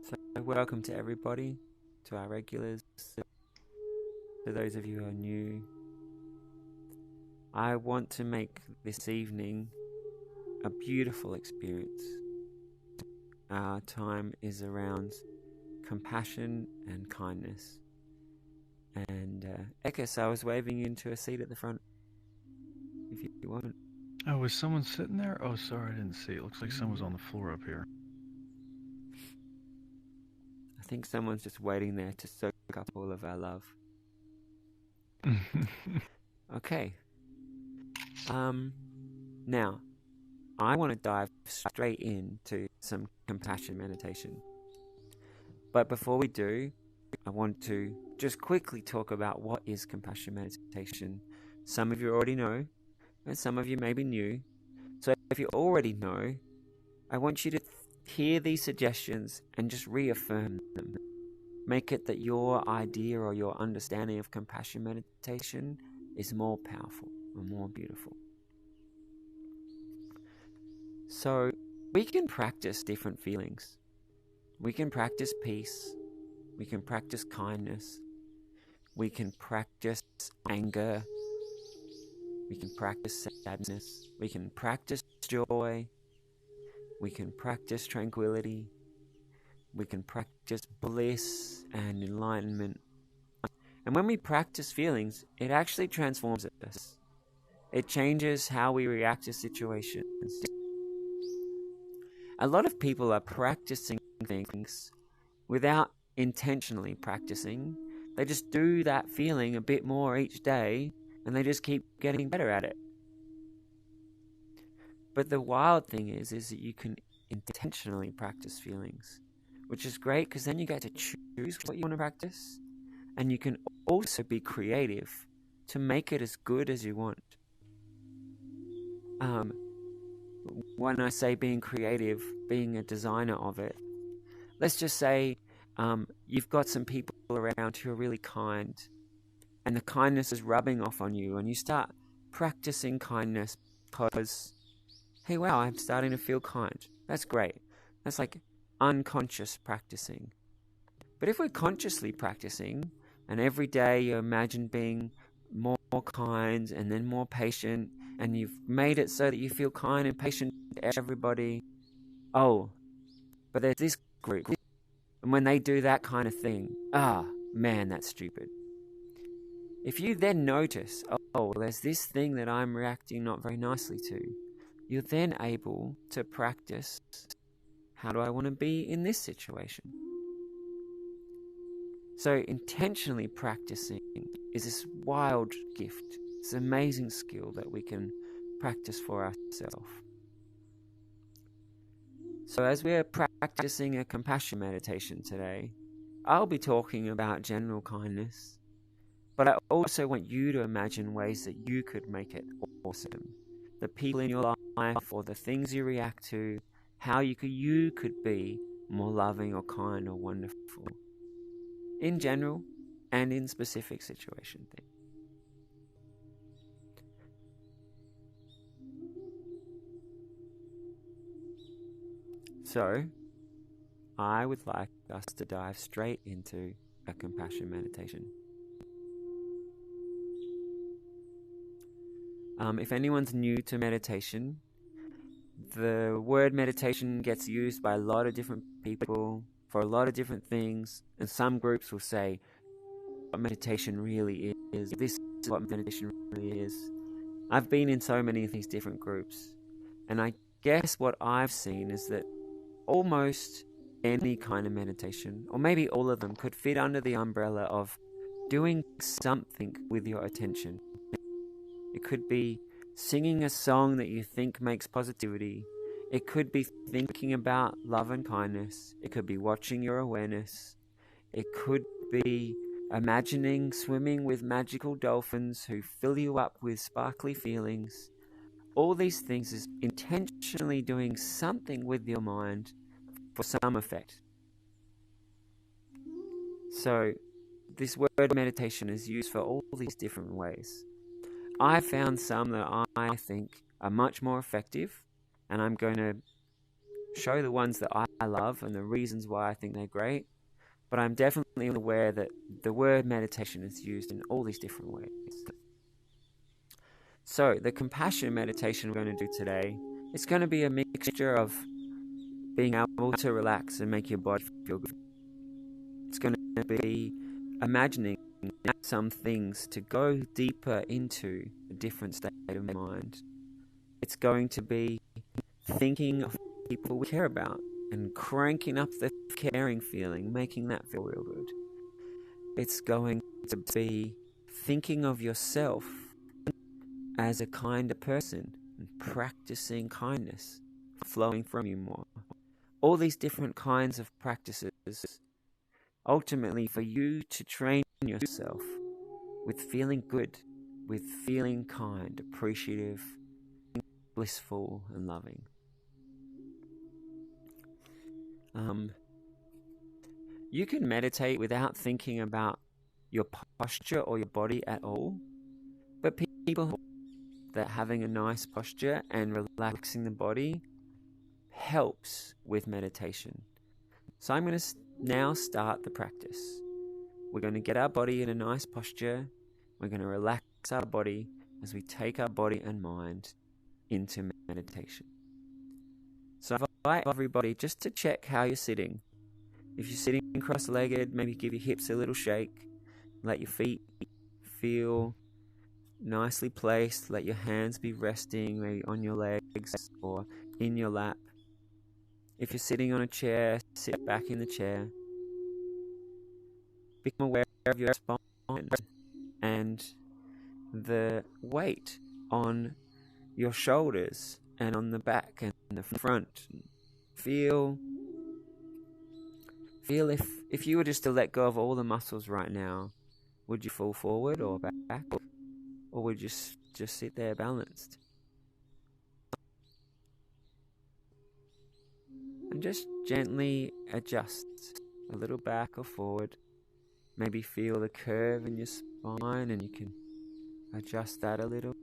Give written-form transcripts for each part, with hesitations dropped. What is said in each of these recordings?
So, welcome to everybody, to our regulars, to those of you who are new. I want to make this evening a beautiful experience. Our time is around compassion and kindness. And Ekis, I was waving you into a seat at the front if you want. Oh, was someone sitting there? Oh, sorry, I didn't see. It looks like someone's on the floor up here. I think someone's just waiting there to soak up all of our love. Okay. Now, I want to dive straight into some compassion meditation. But before we do, I want to just quickly talk about what is compassion meditation. Some of you already know, and some of you may be new. So if you already know, I want you to hear these suggestions and just reaffirm them. Make it that your idea or your understanding of compassion meditation is more powerful and more beautiful. So we can practice different feelings. We can practice peace. We can practice kindness. We can practice anger. We can practice sadness. We can practice joy. We can practice tranquility. We can practice bliss and enlightenment. And when we practice feelings, it actually transforms us. It changes how we react to situations. A lot of people are practicing things without intentionally practicing. They just do that feeling a bit more each day, and they just keep getting better at it. But the wild thing is that you can intentionally practice feelings, which is great because then you get to choose what you want to practice, and you can also be creative to make it as good as you want. When I say being creative, being a designer of it, let's just say you've got some people around who are really kind, and the kindness is rubbing off on you, and you start practicing kindness because, hey, wow, I'm starting to feel kind. That's great. That's like unconscious practicing. But if we're consciously practicing, and every day you imagine being more kind and then more patient, and you've made it so that you feel kind and patient to everybody. Oh, but there's this group, and when they do that kind of thing, man, that's stupid. If you then notice, oh, there's this thing that I'm reacting not very nicely to, you're then able to practice, how do I want to be in this situation? So intentionally practicing is this wild gift. It's an amazing skill that we can practice for ourselves. So as we're practicing a compassion meditation today, I'll be talking about general kindness, but I also want you to imagine ways that you could make it awesome. The people in your life or the things you react to, how you could be more loving or kind or wonderful. In general and in specific situation things. So, I would like us to dive straight into a compassion meditation. If anyone's new to meditation, the word meditation gets used by a lot of different people for a lot of different things, and some groups will say what meditation really is. This is what meditation really is. I've been in so many of these different groups, and I guess what I've seen is that almost any kind of meditation, or maybe all of them, could fit under the umbrella of doing something with your attention. It could be singing a song that you think makes positivity. It could be thinking about love and kindness. It could be watching your awareness. It could be imagining swimming with magical dolphins who fill you up with sparkly feelings. All these things is intentionally doing something with your mind for some effect. So this word meditation is used for all these different ways. I found some that I think are much more effective, and I'm going to show the ones that I love and the reasons why I think they're great, but I'm definitely aware that the word meditation is used in all these different ways. So the compassion meditation we're going to do today, it's going to be a mixture of being able to relax and make your body feel good. It's going to be imagining some things to go deeper into a different state of mind. It's going to be thinking of people we care about and cranking up the caring feeling, making that feel real good. It's going to be thinking of yourself as a kinder person and practicing kindness flowing from you more. All these different kinds of practices, ultimately for you to train yourself with feeling good, with feeling kind, appreciative, blissful, and loving. You can meditate without thinking about your posture or your body at all, but people that having a nice posture and relaxing the body helps with meditation. So I'm going to now start the practice. We're going to get our body in a nice posture. We're going to relax our body as we take our body and mind into meditation. So I invite everybody just to check how you're sitting. If you're sitting cross-legged, maybe give your hips a little shake. Let your feet feel nicely placed. Let your hands be resting maybe on your legs or in your lap. If you're sitting on a chair, sit back in the chair. Become aware of your spine and the weight on your shoulders and on the back and the front. Feel if you were just to let go of all the muscles right now, would you fall forward or back, or would you just sit there balanced? And just gently adjust a little back or forward. Maybe feel the curve in your spine, and you can adjust that a little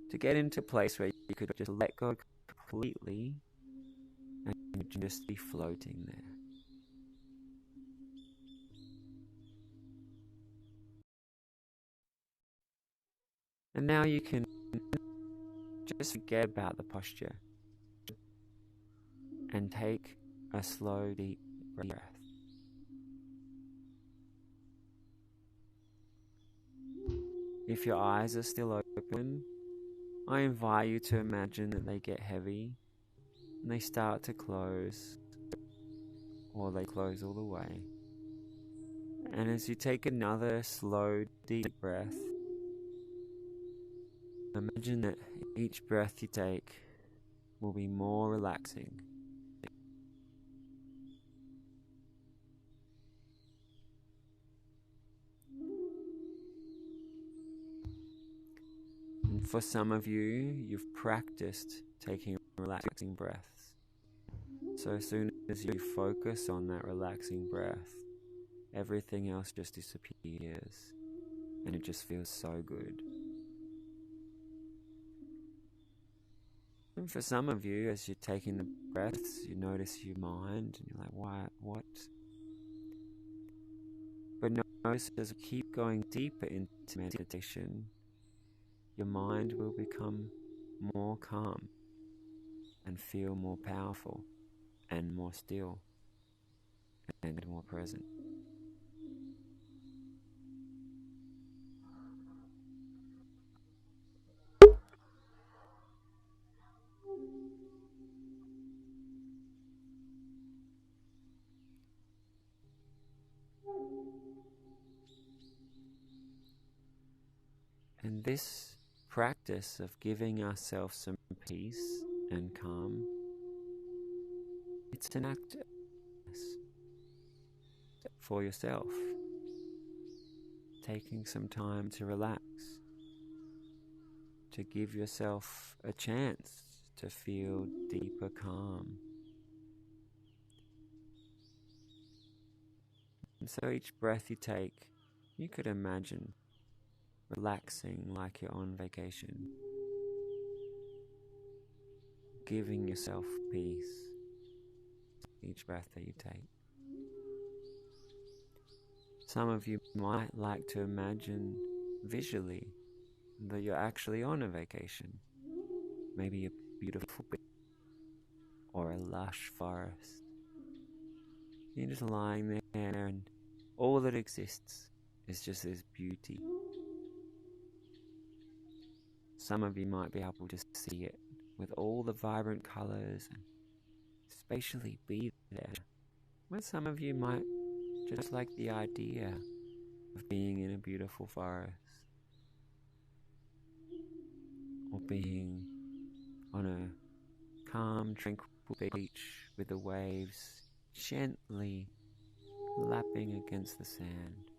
to get into a place where you could just let go completely and just be floating there. And now you can just forget about the posture and take a slow, deep breath. If your eyes are still open, I invite you to imagine that they get heavy and they start to close, or they close all the way. And as you take another slow, deep breath, imagine that each breath you take will be more relaxing. And for some of you, you've practiced taking relaxing breaths. So as soon as you focus on that relaxing breath, everything else just disappears and it just feels so good. And for some of you, as you're taking the breaths, you notice your mind and you're like, what? But notice as you keep going deeper into meditation, your mind will become more calm and feel more powerful and more still and more present. And this practice of giving ourselves some peace and calm, it's an act for yourself, taking some time to relax, to give yourself a chance to feel deeper calm. And so each breath you take, you could imagine relaxing like you're on vacation, giving yourself peace, each breath that you take. Some of you might like to imagine visually that you're actually on a vacation. Maybe a beautiful beach or a lush forest. You're just lying there and all that exists is just this beauty. Some of you might be able to see it with all the vibrant colors and spatially be there. Where some of you might just like the idea of being in a beautiful forest or being on a calm, tranquil beach with the waves gently lapping against the sand.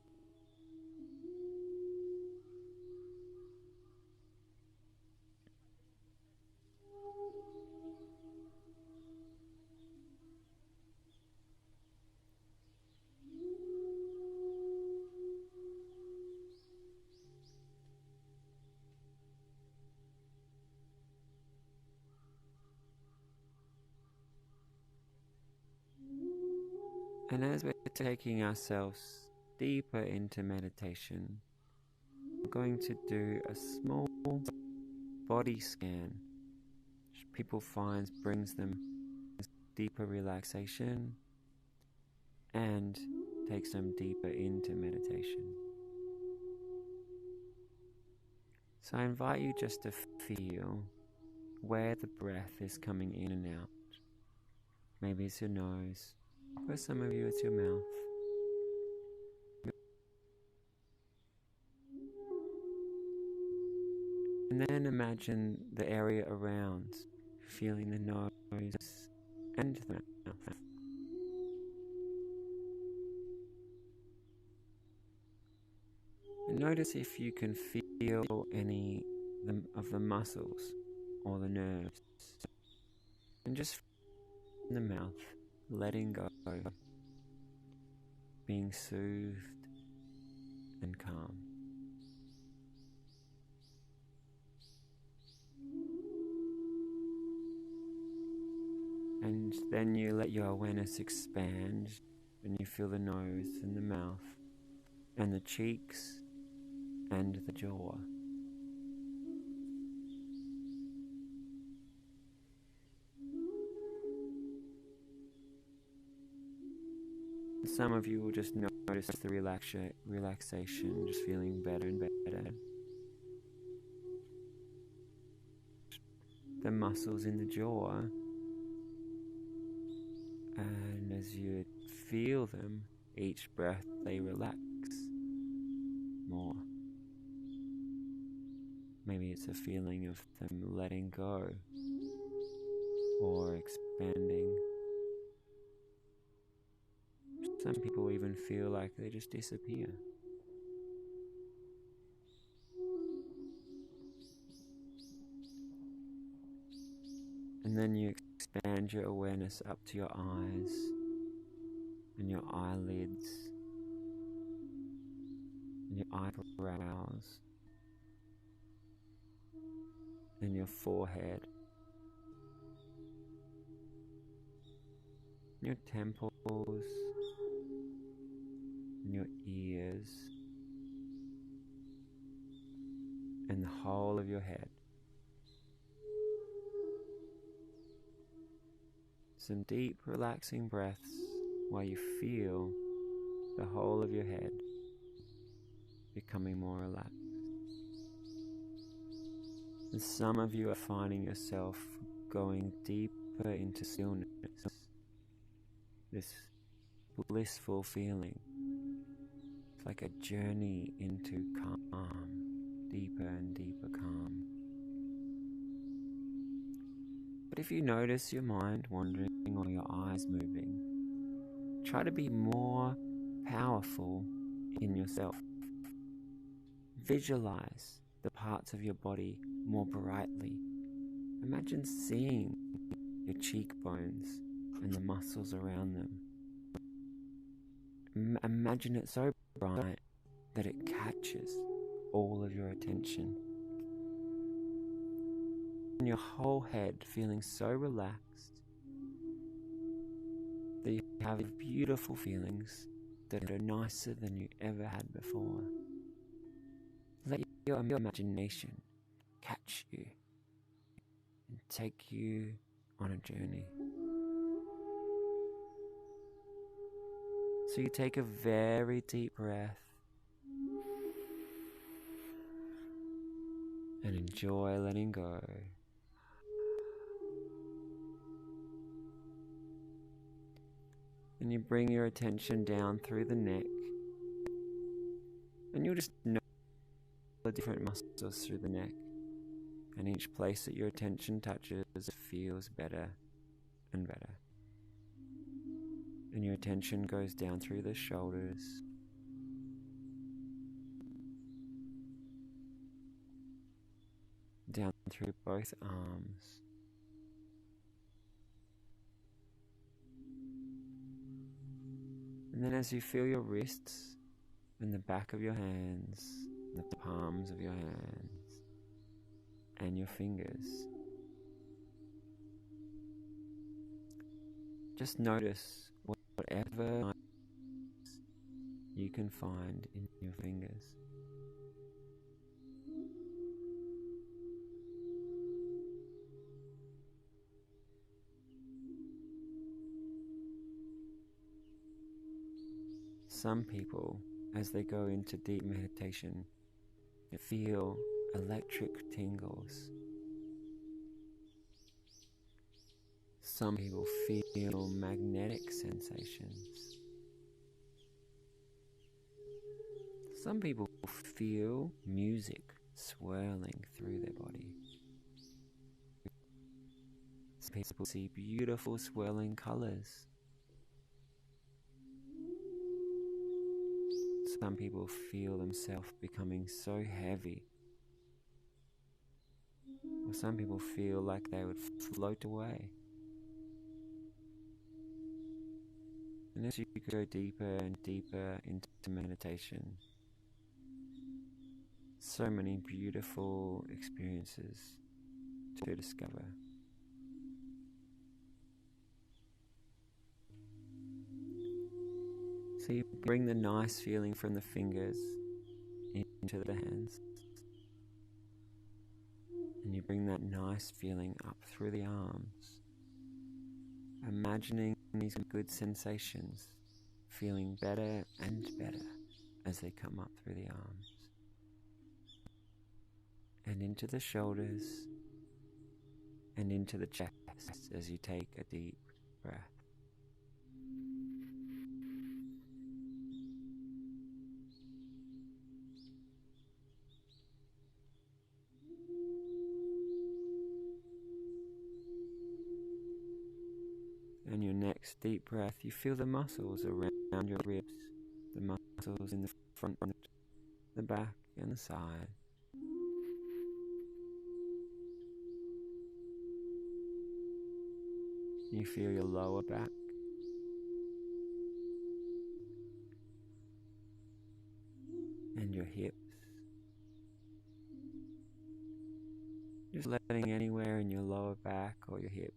And as we're taking ourselves deeper into meditation, we're going to do a small body scan, which people find brings them deeper relaxation and takes them deeper into meditation. So I invite you just to feel where the breath is coming in and out. Maybe it's your nose, for some of you it's your mouth. And then imagine the area around, feeling the nose and the mouth. And notice if you can feel any of the muscles or the nerves. And just in the mouth, letting go, being soothed and calm. And then you let your awareness expand and you feel the nose and the mouth and the cheeks and the jaw. Some of you will just notice the relaxation, just feeling better and better. The muscles in the jaw, and as you feel them, each breath they relax more. Maybe it's a feeling of them letting go or expanding. Some people even feel like they just disappear. And then you expand your awareness up to your eyes and your eyelids and your eyebrows and your forehead, your temples and your ears and the whole of your head. Some deep relaxing breaths while you feel the whole of your head becoming more relaxed. And some of you are finding yourself going deeper into stillness, this blissful feeling. It's like a journey into calm, deeper and deeper calm. But if you notice your mind wandering or your eyes moving, try to be more powerful in yourself. Visualize the parts of your body more brightly. Imagine seeing your cheekbones and the muscles around them. Imagine it so bright that it catches all of your attention. And your whole head feeling so relaxed have beautiful feelings that are nicer than you ever had before. Let your imagination catch you and take you on a journey. So you take a very deep breath and enjoy letting go. And you bring your attention down through the neck, and you'll just know the different muscles through the neck, and each place that your attention touches feels better and better. And your attention goes down through the shoulders, down through both arms, and then as you feel your wrists and the back of your hands, the palms of your hands, and your fingers, just notice whatever you can find in your fingers. Some people, as they go into deep meditation, feel electric tingles. Some people feel magnetic sensations. Some people feel music swirling through their body. Some people see beautiful swirling colors. Some people feel themselves becoming so heavy. Or some people feel like they would float away. And as you go deeper and deeper into meditation, so many beautiful experiences to discover. So you bring the nice feeling from the fingers into the hands. And you bring that nice feeling up through the arms, imagining these good sensations, feeling better and better as they come up through the arms. And into the shoulders, and into the chest as you take a deep breath. And your next deep breath, you feel the muscles around your ribs, the muscles in the front, the back, and the side. You feel your lower back, and your hips. Just letting anywhere in your lower back or your hips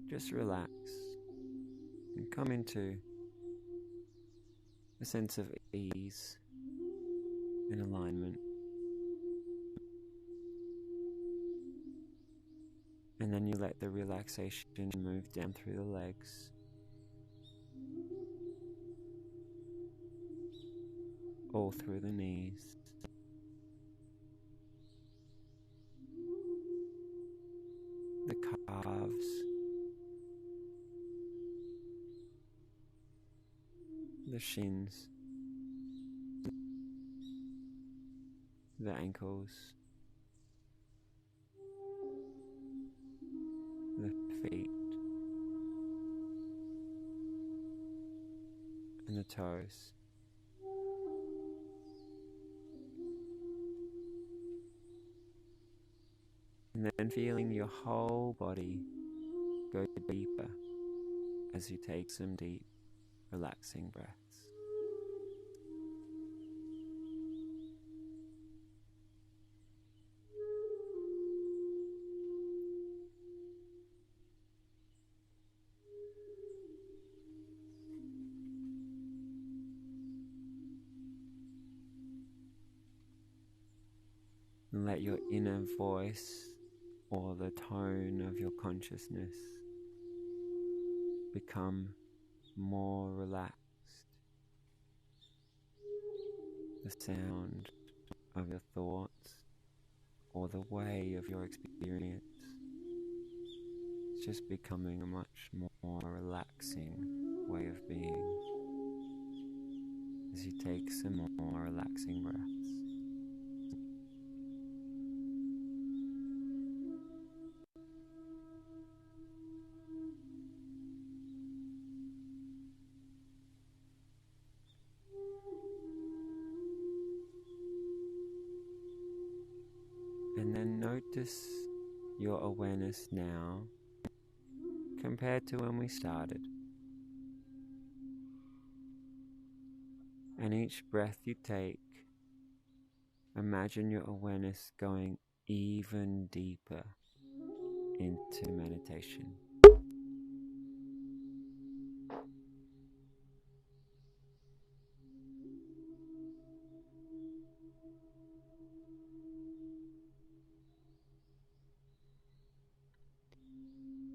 just relax and come into a sense of ease and alignment. And then you let the relaxation move down through the legs, all through the knees, the calves, the shins, the ankles, the feet, and the toes. And then feeling your whole body go deeper as you take some deep, relaxing breaths. And let your inner voice or the tone of your consciousness become more relaxed. The sound of your thoughts or the way of your experience is just becoming a much more relaxing way of being as you take some more relaxing breaths. And then notice your awareness now compared to when we started. And each breath you take, imagine your awareness going even deeper into meditation.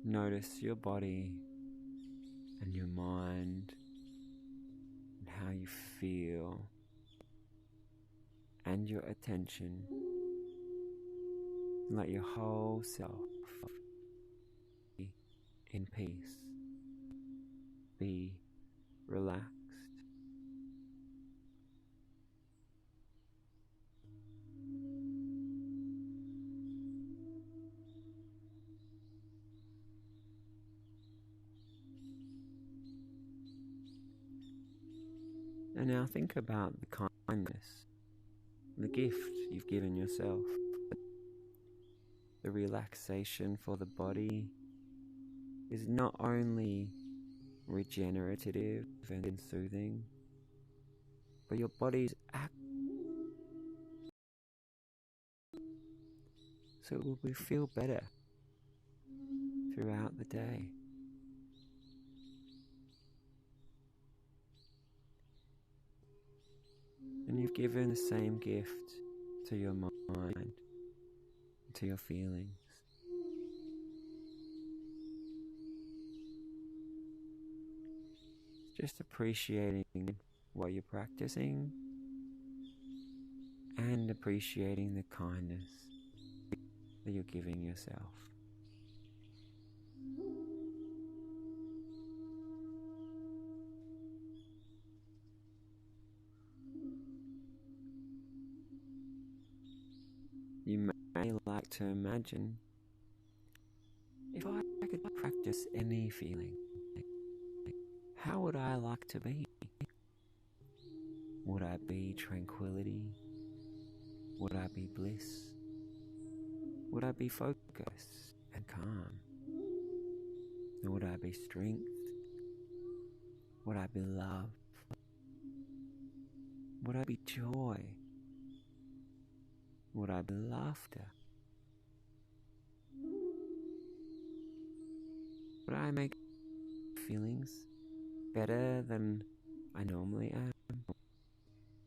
Notice your body and your mind and how you feel, and your attention. Let your whole self be in peace, be relaxed. And now think about the kindness, the gift you've given yourself, the relaxation for the body is not only regenerative and soothing, but your body's act so it will feel better throughout the day. And you've given the same gift to your mind, to your feelings. Just appreciating what you're practicing and appreciating the kindness that you're giving yourself. You may like to imagine, if I could practice any feeling, how would I like to be? Would I be tranquility? Would I be bliss? Would I be focus and calm? Or would I be strength? Would I be love? Would I be joy? Would I be laughter? Would I make feelings better than I normally am?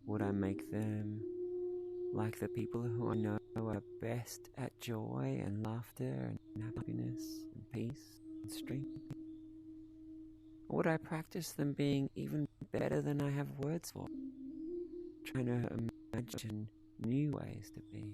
Would I make them like the people who I know are best at joy and laughter and happiness and peace and strength? Or would I practice them being even better than I have words for? Trying to imagine new ways to be.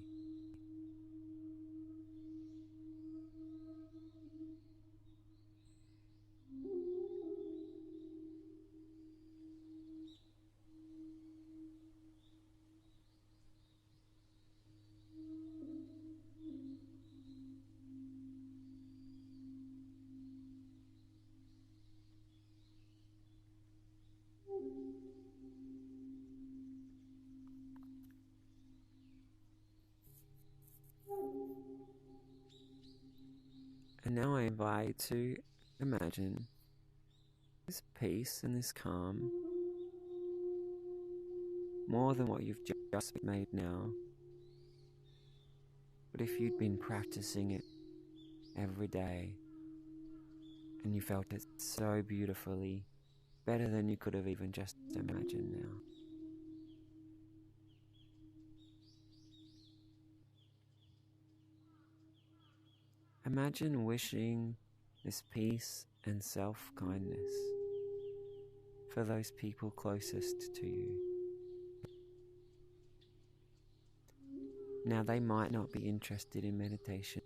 And now I invite you to imagine this peace and this calm more than what you've just made now. But if you'd been practicing it every day and you felt it so beautifully, better than you could have even just imagined now. imagine wishing this peace and self-kindness for those people closest to you. Now, they might not be interested in meditation,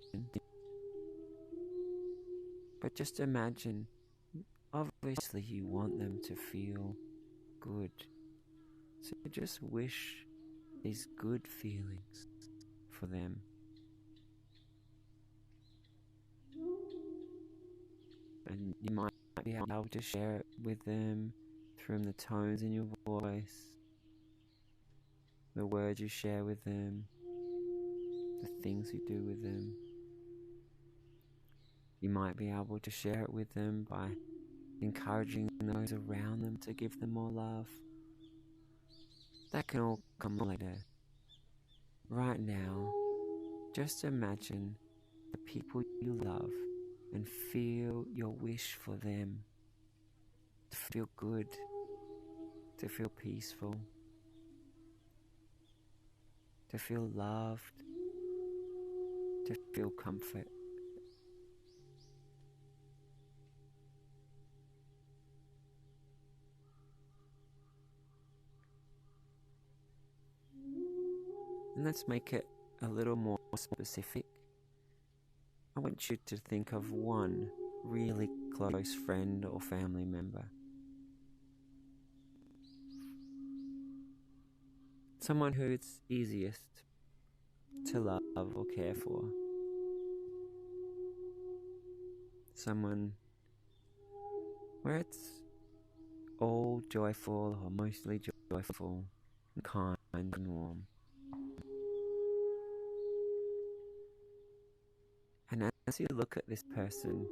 but just imagine, obviously you want them to feel good. So just wish these good feelings for them. And you might be able to share it with them from the tones in your voice, the words you share with them, the things you do with them. You might be able to share it with them by encouraging those around them to give them more love. That can all come later. Right now, just imagine the people you love and feel your wish for them to feel good, to feel peaceful, to feel loved, to feel comfort. And let's make it a little more specific. I want you to think of one really close friend or family member. Someone who it's easiest to love or care for. Someone where it's all joyful or mostly joyful and kind and warm. And as you look at this person,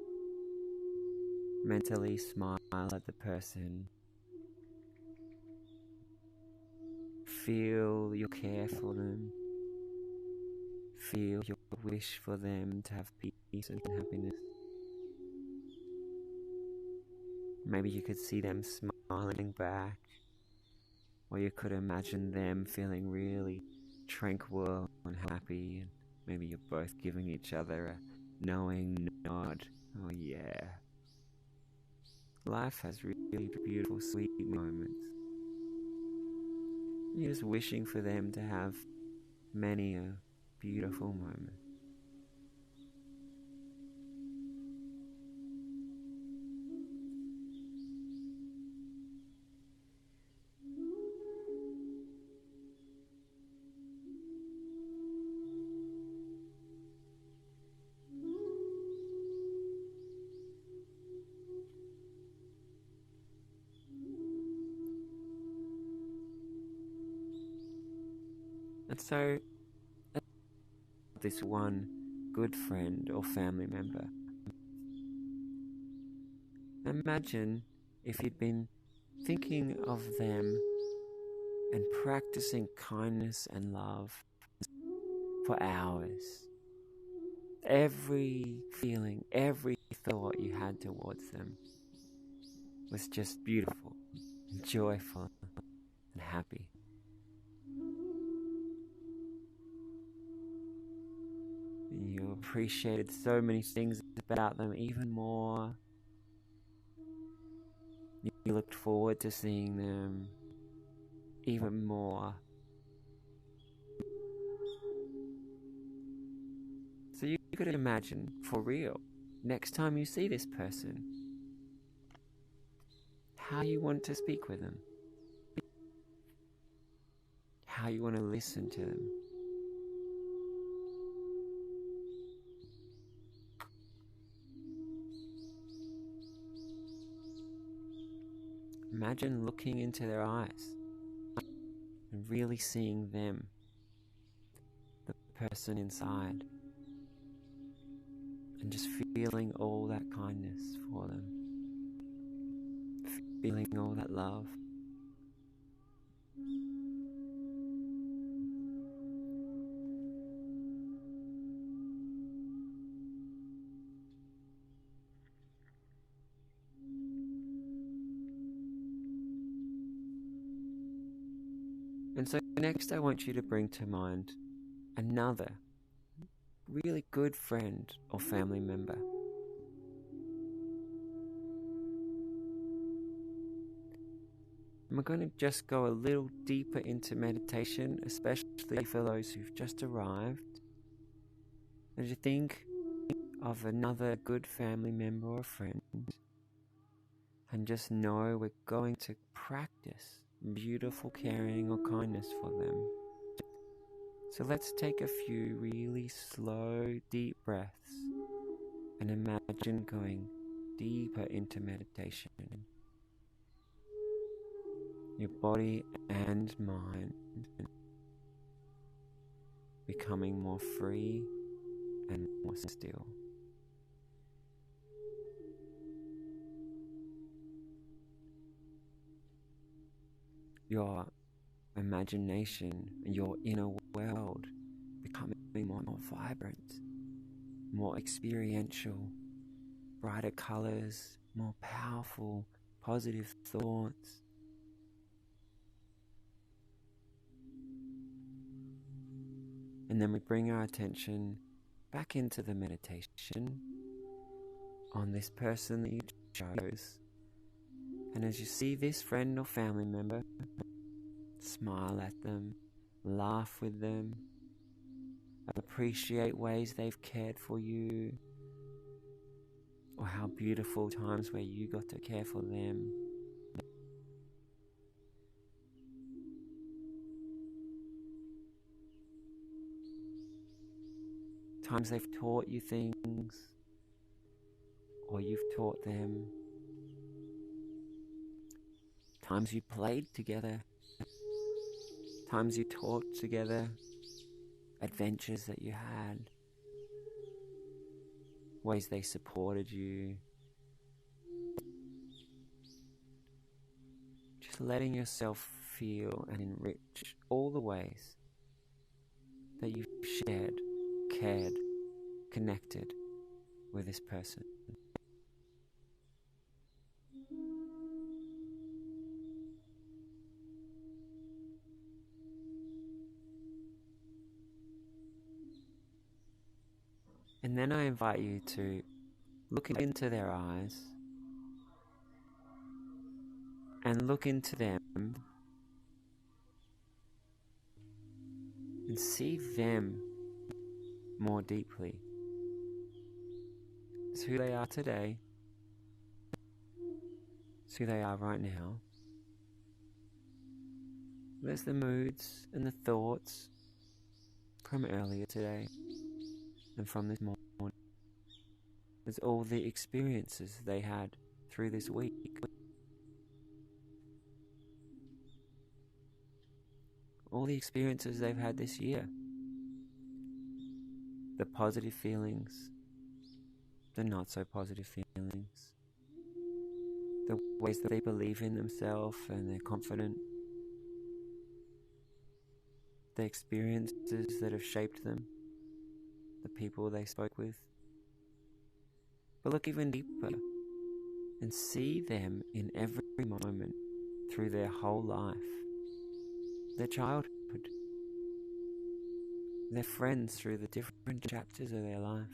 mentally smile at the person, feel your care for them, feel your wish for them to have peace and happiness. Maybe you could see them smiling back, or you could imagine them feeling really tranquil and happy, and maybe you're both giving each other a knowing nod. Oh yeah. Life has really beautiful, sweet moments. You're just wishing for them to have many a beautiful moment. And so, this one good friend or family member, imagine if you'd been thinking of them and practicing kindness and love for hours. Every feeling, every thought you had towards them was just beautiful, and joyful, and happy. You appreciated so many things about them even more. You looked forward to seeing them even more. So you could imagine, for real, next time you see this person, how you want to speak with them, how you want to listen to them. Imagine looking into their eyes and really seeing them, the person inside, and just feeling all that kindness for them, feeling all that love. And so next I want you to bring to mind another really good friend or family member. And we're going to just go a little deeper into meditation, especially for those who've just arrived. As you think of another good family member or friend, and just know we're going to practice beautiful caring or kindness for them. So let's take a few really slow, deep breaths and imagine going deeper into meditation. Your body and mind becoming more free and more still. Your imagination and your inner world becoming more vibrant, more experiential, brighter colors, more powerful, positive thoughts. And then we bring our attention back into the meditation on this person that you chose. And as you see this friend or family member, smile at them, laugh with them, appreciate ways they've cared for you, or how beautiful times where you got to care for them. Times they've taught you things, or you've taught them. Times you played together, times you talked together, adventures that you had, ways they supported you. Just letting yourself feel and enrich all the ways that you've shared, cared, connected with this person. And then I invite you to look into their eyes and look into them and see them more deeply. It's who they are today. It's who they are right now. There's the moods and the thoughts from earlier today and from this morning. There's all the experiences they had through this week. All the experiences they've had this year. The positive feelings, the not so positive feelings, the ways that they believe in themselves and they're confident, the experiences that have shaped them, the people they spoke with. But look even deeper and see them in every moment through their whole life, their childhood, their friends through the different chapters of their life.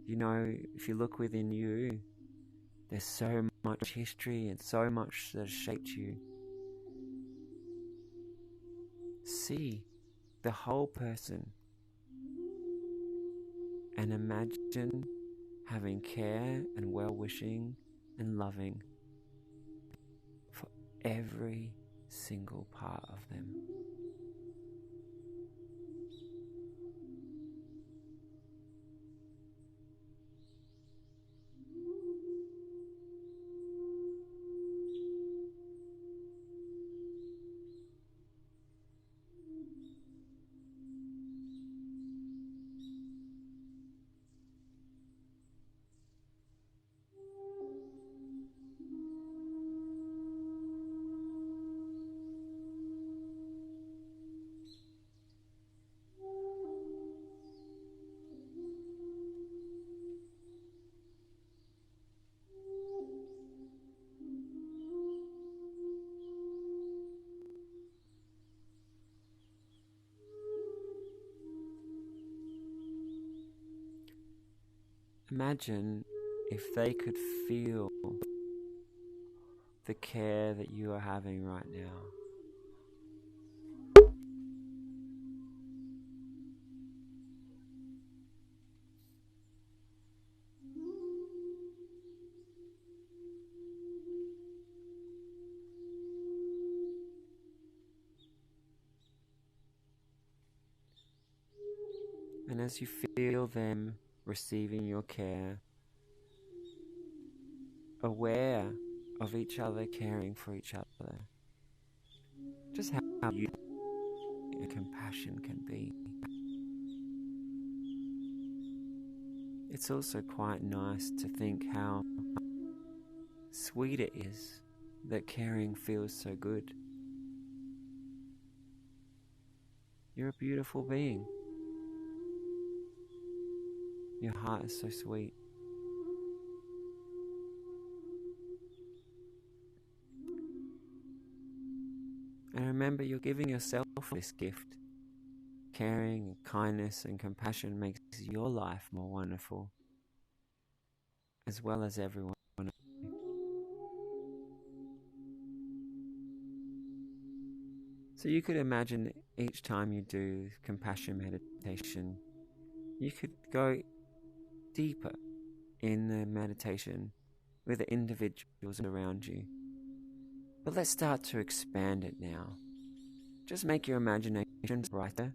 You know, if you look within you, there's so much history and so much that has shaped you. See the whole person and imagine having care and well-wishing and loving for every single part of them. Imagine if they could feel the care that you are having right now. And as you feel them receiving your care, aware of each other caring for each other, just how beautiful compassion can be. It's also quite nice to think how sweet it is that caring feels so good. You're a beautiful being. Your heart is so sweet. And remember, you're giving yourself this gift. Caring and kindness and compassion makes your life more wonderful, as well as everyone. So you could imagine each time you do compassion meditation, you could go deeper in the meditation with the individuals around you. But let's start to expand it now. Just make your imagination brighter,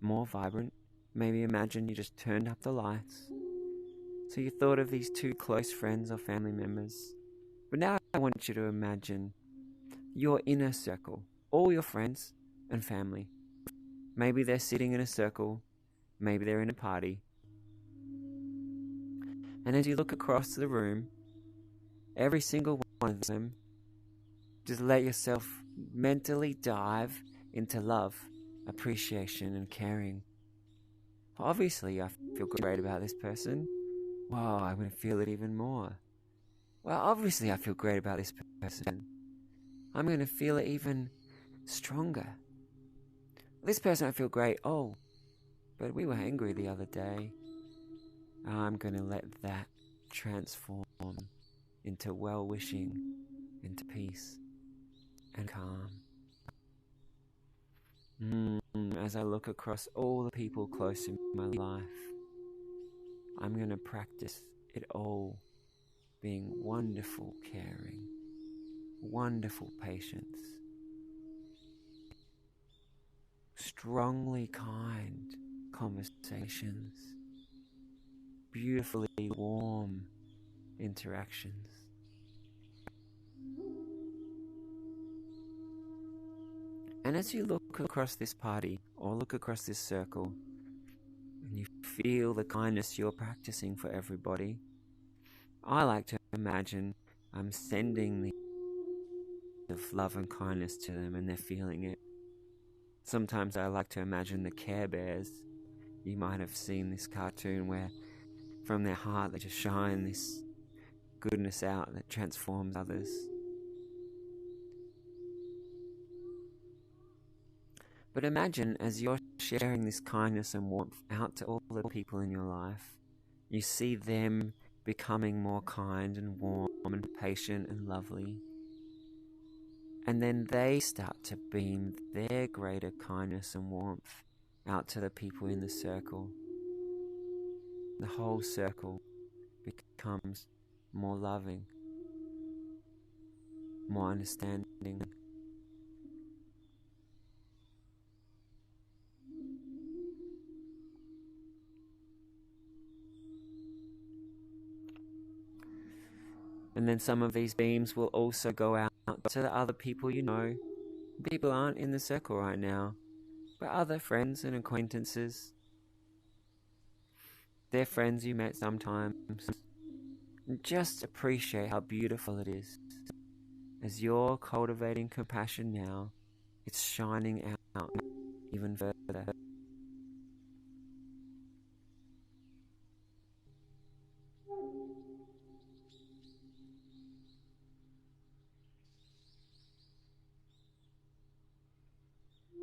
more vibrant. Maybe imagine you just turned up the lights. So you thought of these two close friends or family members. But now I want you to imagine your inner circle, all your friends and family. Maybe they're sitting in a circle, maybe they're in a party. And as you look across the room, every single one of them, just let yourself mentally dive into love, appreciation, and caring. Obviously, I feel great about this person. Wow, I'm going to feel it even more. Well, obviously, I feel great about this person. I'm going to feel it even stronger. This person, I feel great. Oh, but we were angry the other day. I'm going to let that transform into well-wishing, into peace and calm. As I look across all the people close in my life, I'm going to practice it all being wonderful caring, wonderful patience, strongly kind conversations, beautifully warm interactions. And as you look across this party or look across this circle, and you feel the kindness you're practicing for everybody, I like to imagine I'm sending the of love and kindness to them and they're feeling it. Sometimes I like to imagine the Care Bears. You might have seen this cartoon where from their heart they just shine this goodness out that transforms others. But imagine as you're sharing this kindness and warmth out to all the people in your life, you see them becoming more kind and warm and patient and lovely. And then they start to beam their greater kindness and warmth out to the people in the circle. The whole circle becomes more loving, more understanding. And then some of these beams will also go out to the other people you know. People aren't in the circle right now, but other friends and acquaintances. They're friends you met sometimes. And just appreciate how beautiful it is. As you're cultivating compassion now, it's shining out even further.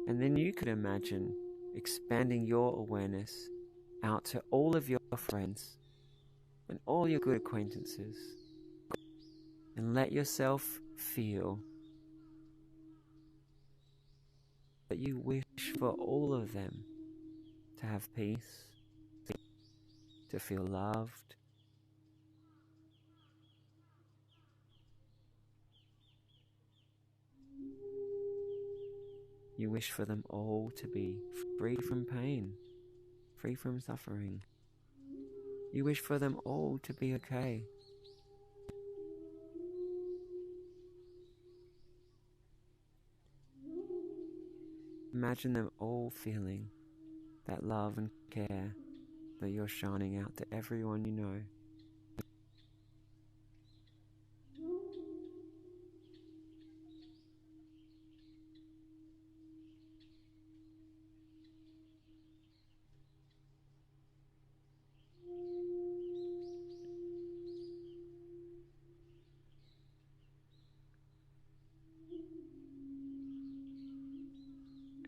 And then you could imagine expanding your awareness out to all of your friends, and all your good acquaintances, and let yourself feel that you wish for all of them to have peace, to feel loved. You wish for them all to be free from pain, free from suffering. You wish for them all to be okay. Imagine them all feeling that love and care that you're shining out to everyone you know.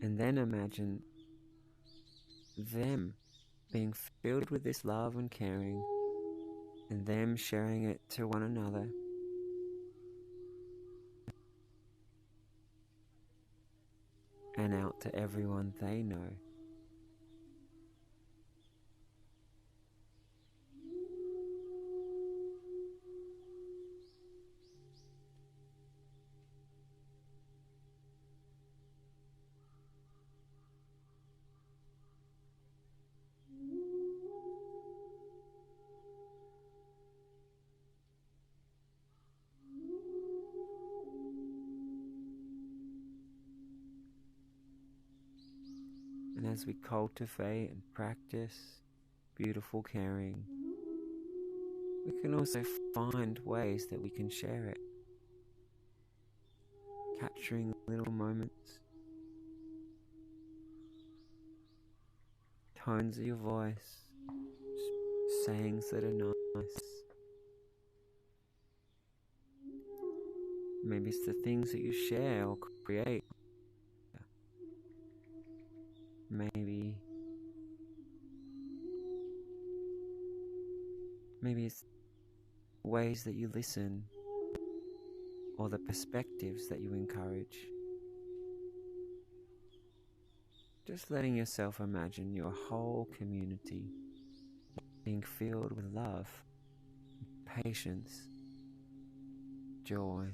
And then imagine them being filled with this love and caring, and them sharing it to one another. And out to everyone they know. And as we cultivate and practice beautiful caring, we can also find ways that we can share it, capturing little moments, tones of your voice, sayings that are nice. Maybe it's the things that you share or create. Maybe it's ways that you listen, or the perspectives that you encourage. Just letting yourself imagine your whole community being filled with love, patience, joy.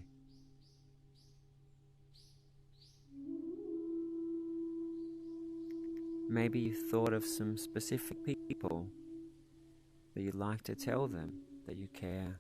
Maybe you thought of some specific people that you'd like to tell them that you care.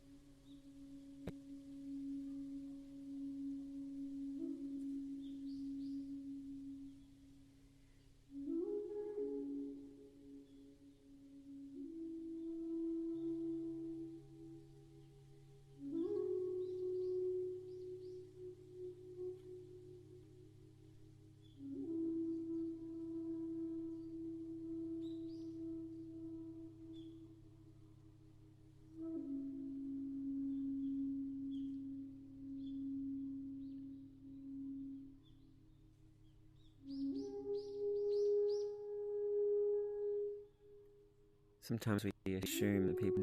Sometimes we assume that people,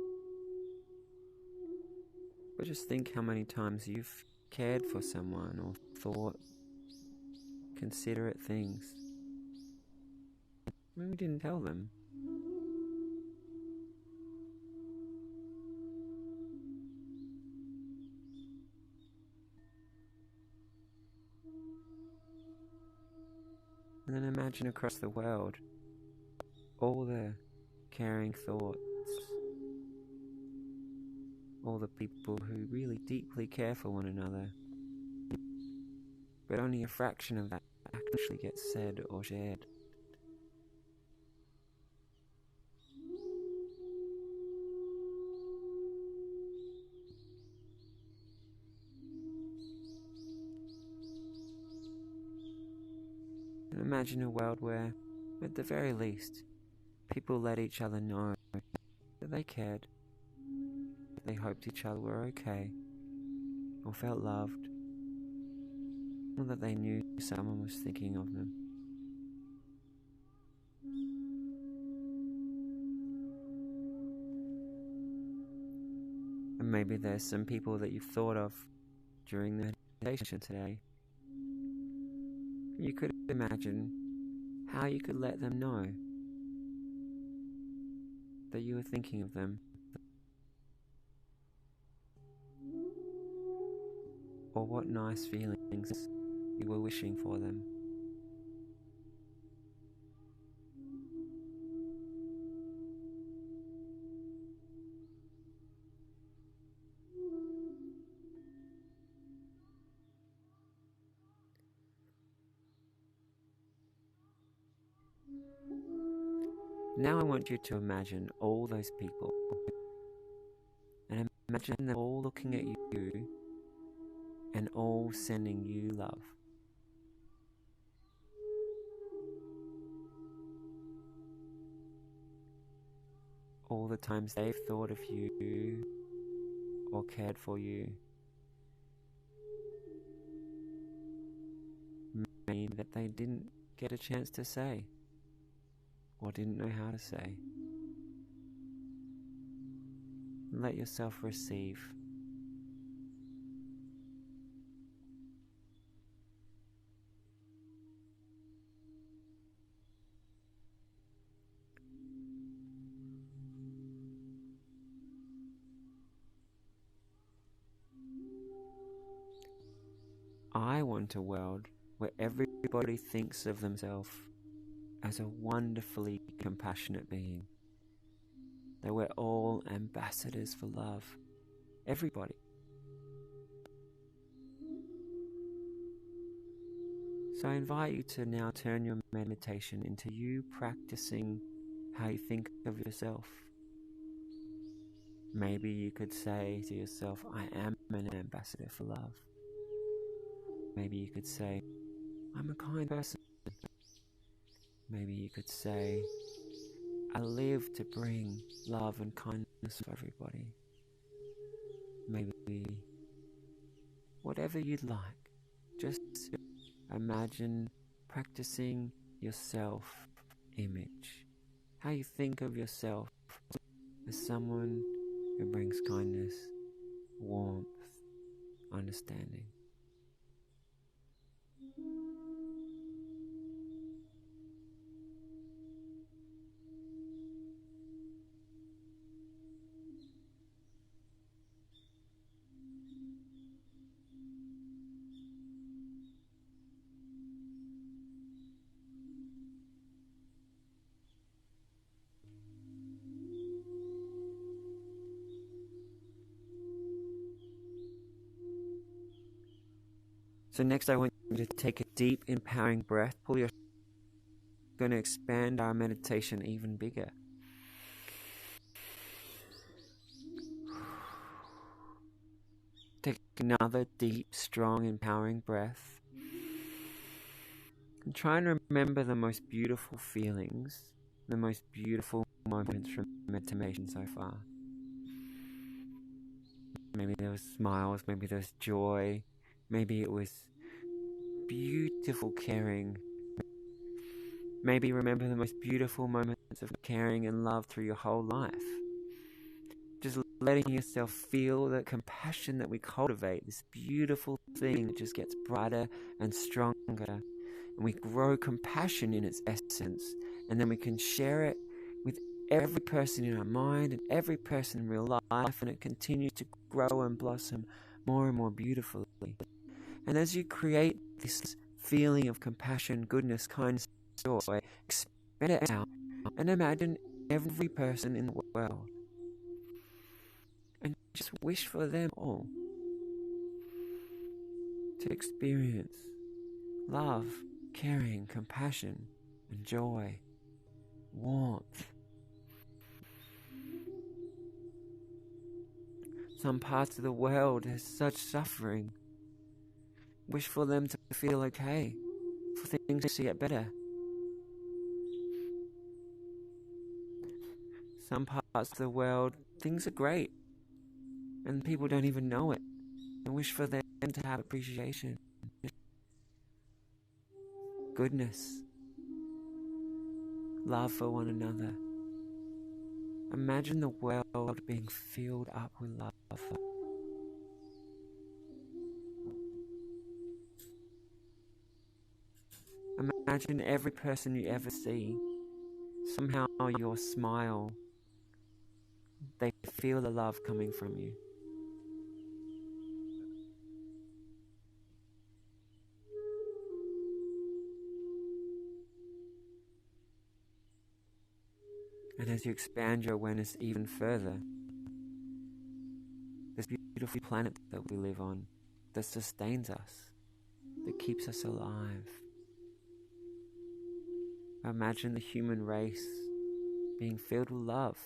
but just think how many times you've cared for someone or thought considerate things. Maybe we didn't tell them. And then imagine across the world all the caring thoughts, all the people who really deeply care for one another, but only a fraction of that actually gets said or shared. And imagine a world where, at the very least, people let each other know that they cared, that they hoped each other were okay, or felt loved, or that they knew someone was thinking of them. Maybe there's some people that you've thought of during the meditation today. You could imagine how you could let them know that you were thinking of them, or what nice feelings you were wishing for them. Now I want you to imagine all those people, and imagine them all looking at you and all sending you love. All the times they've thought of you or cared for you mean that they didn't get a chance to say, or didn't know how to say. Let yourself receive. I want a world where everybody thinks of themselves as a wonderfully compassionate being. That we're all ambassadors for love. Everybody. So I invite you to now turn your meditation into you practicing how you think of yourself. Maybe you could say to yourself, I am an ambassador for love. Maybe you could say, I'm a kind person. Maybe you could say, I live to bring love and kindness to everybody. Maybe whatever you'd like. Just imagine practicing your self-image. How you think of yourself as someone who brings kindness, warmth, understanding. So next I want you to take a deep, empowering breath. Pull your... Going to expand our meditation even bigger. Take another deep, strong, empowering breath. And try and remember the most beautiful feelings, the most beautiful moments from meditation so far. Maybe there was smiles, maybe there was joy, maybe it was beautiful caring. Maybe remember the most beautiful moments of caring and love through your whole life. Just letting yourself feel the compassion that we cultivate, this beautiful thing that just gets brighter and stronger. And we grow compassion in its essence. And then we can share it with every person in our mind and every person in real life. And it continues to grow and blossom more and more beautifully. And as you create this feeling of compassion, goodness, kindness, joy, expand it out and imagine every person in the world. And just wish for them all to experience love, caring, compassion, and joy, warmth. Some parts of the world there's such suffering. Wish for them to feel okay, for things to get better. Some parts of the world, things are great, and people don't even know it. And wish for them to have appreciation, goodness, love for one another. Imagine the world being filled up with love. imagine every person you ever see, somehow your smile, they feel the love coming from you. And as you expand your awareness even further, this beautiful planet that we live on, that sustains us, that keeps us alive. Imagine the human race being filled with love,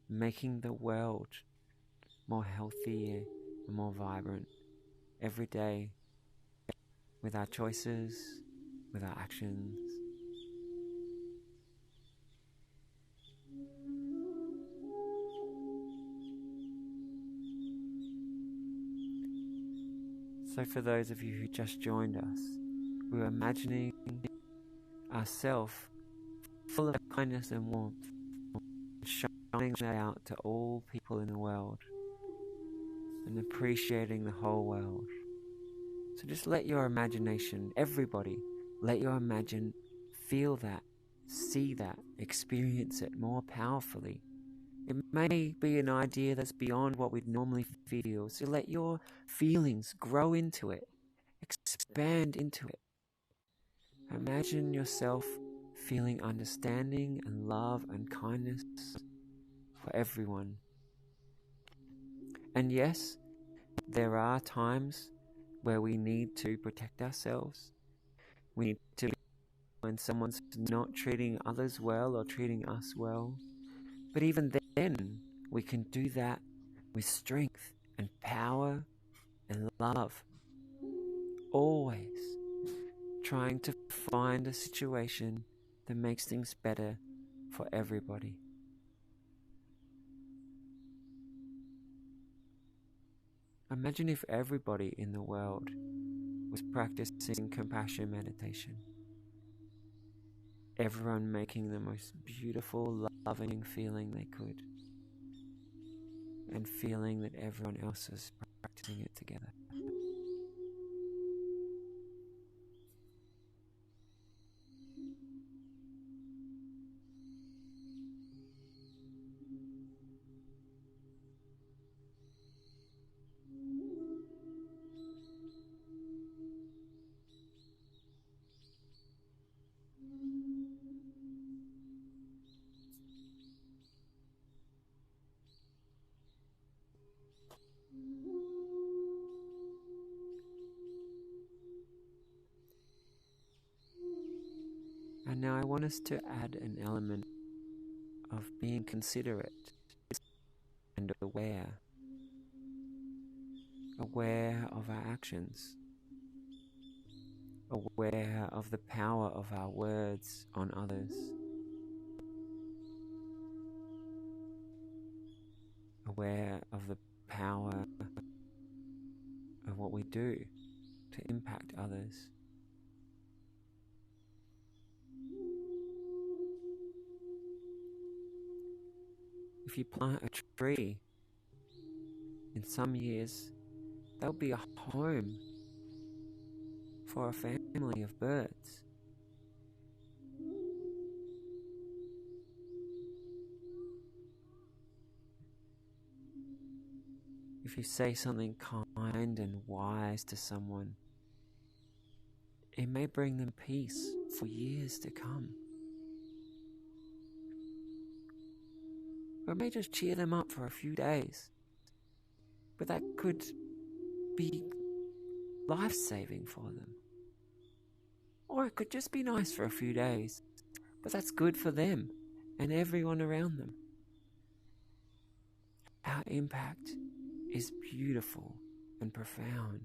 making the world more healthy and more vibrant every day with our choices, with our actions. So for those of you who just joined us, we're imagining ourselves full of kindness and warmth, shining that out to all people in the world and appreciating the whole world. So just let your imagination, everybody, let your imagination feel that, see that, experience it more powerfully. It may be an idea that's beyond what we'd normally feel, so let your feelings grow into it, expand into it. Imagine yourself feeling understanding and love and kindness for everyone. And yes, there are times where we need to protect ourselves. We need to, when someone's not treating others well or treating us well. But even then, we can do that with strength and power and love. Always trying to find a situation that makes things better for everybody. Imagine if everybody in the world was practicing compassion meditation. Everyone making the most beautiful, loving feeling they could, and feeling that everyone else is practicing it together. And now I want us to add an element of being considerate and aware of our actions, aware of the power of our words on others, aware of the power of what we do to impact others. If you plant a tree, in some years, there'll be a home for a family of birds. If you say something kind and wise to someone, it may bring them peace for years to come. Or it may just cheer them up for a few days. But that could be life-saving for them. Or it could just be nice for a few days, but that's good for them and everyone around them. Our impact is beautiful and profound.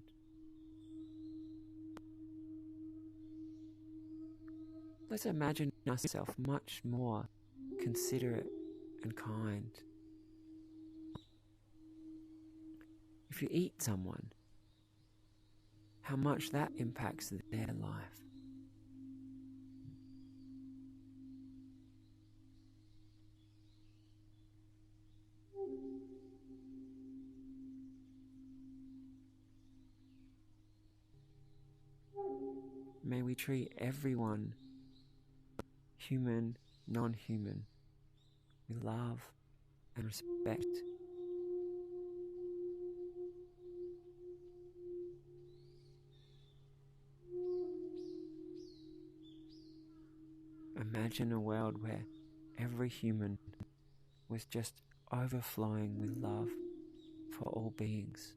Let's imagine ourselves much more considerate and kind. If you eat someone, how much that impacts their life. may we treat everyone, human, non-human, with love and respect. Imagine a world where every human was just overflowing with love for all beings.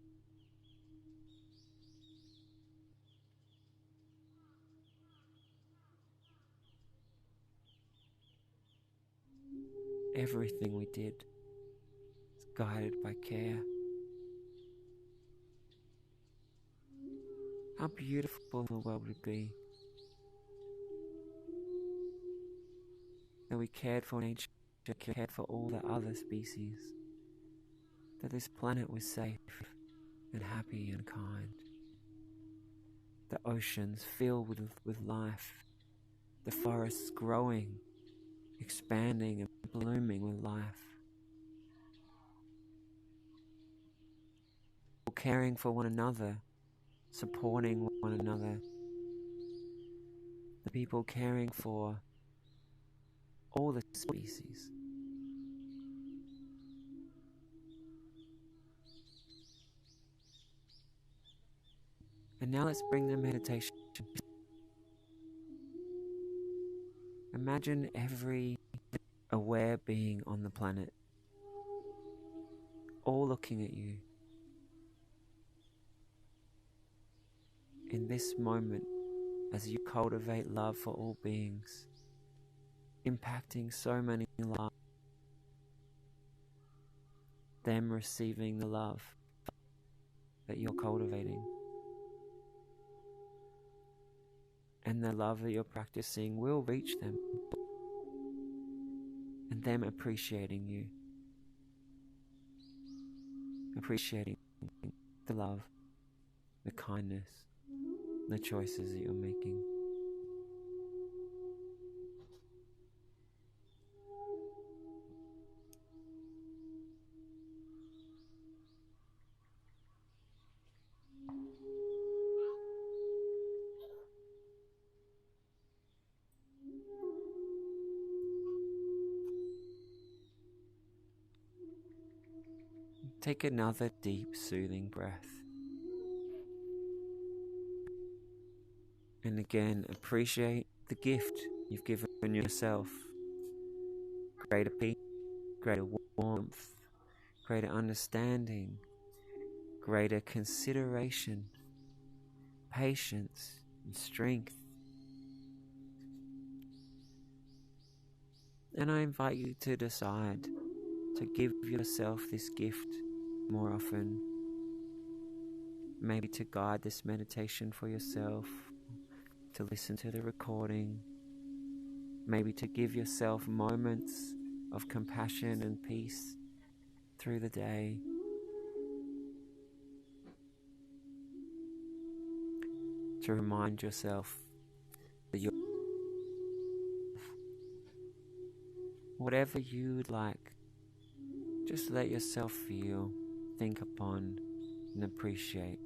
Everything we did is guided by care. How beautiful the world would be that we cared for nature, cared for all the other species, that this planet was safe and happy and kind, the oceans filled with life, the forests growing, expanding and blooming with life, caring for one another, supporting one another, the people caring for all the species. And now let's bring the meditation. Imagine every aware being on the planet, all looking at you. In this moment, as you cultivate love for all beings, impacting so many lives, them receiving the love that you're cultivating, and the love that you're practicing will reach them, and them appreciating you, appreciating the love, the kindness, the choices that you're making. Take another deep, soothing breath. And again, appreciate the gift you've given yourself. Greater peace, greater warmth, greater understanding, greater consideration, patience, and strength. And I invite you to decide to give yourself this gift more often. Maybe to guide this meditation for yourself, to listen to the recording, maybe to give yourself moments of compassion and peace through the day. To remind yourself that you're whatever you'd like, just let yourself feel, think upon, and appreciate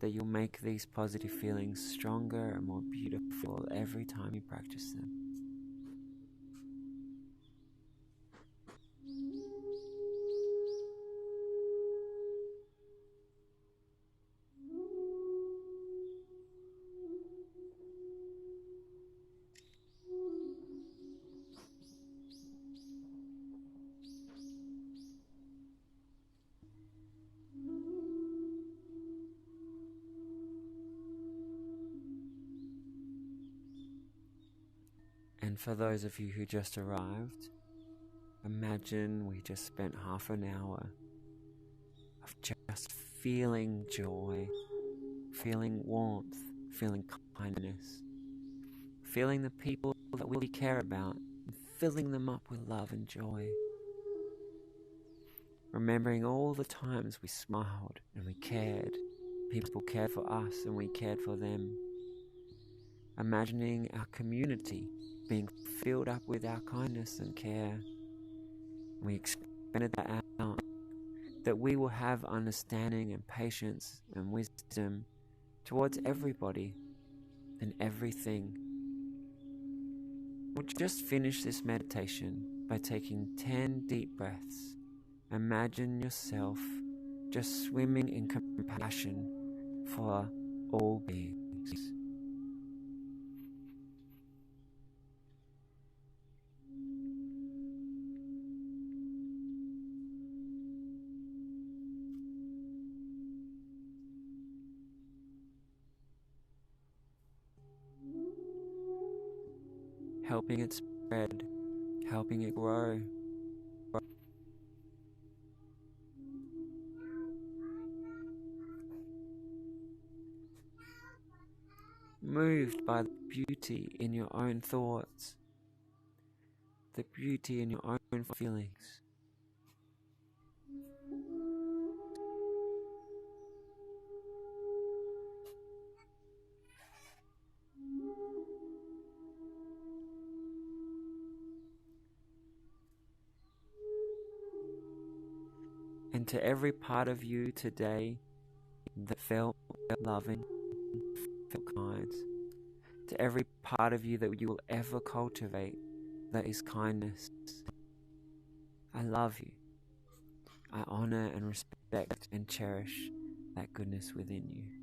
that you'll make these positive feelings stronger and more beautiful every time you practice them. And for those of you who just arrived, imagine we just spent half an hour of just feeling joy, feeling warmth, feeling kindness, feeling the people that we care about, and filling them up with love and joy. Remembering all the times we smiled and we cared, people cared for us and we cared for them. Imagining our community being filled up with our kindness and care. We expanded that out, that we will have understanding and patience and wisdom towards everybody, and everything. We'll just finish this meditation by taking 10 deep breaths. Imagine yourself just swimming in compassion for all beings. Helping it spread, helping it grow. Moved by the beauty in your own thoughts, the beauty in your own feelings. And to every part of you today that felt loving, felt kind, to every part of you that you will ever cultivate that is kindness, I love you. I honor and respect and cherish that goodness within you.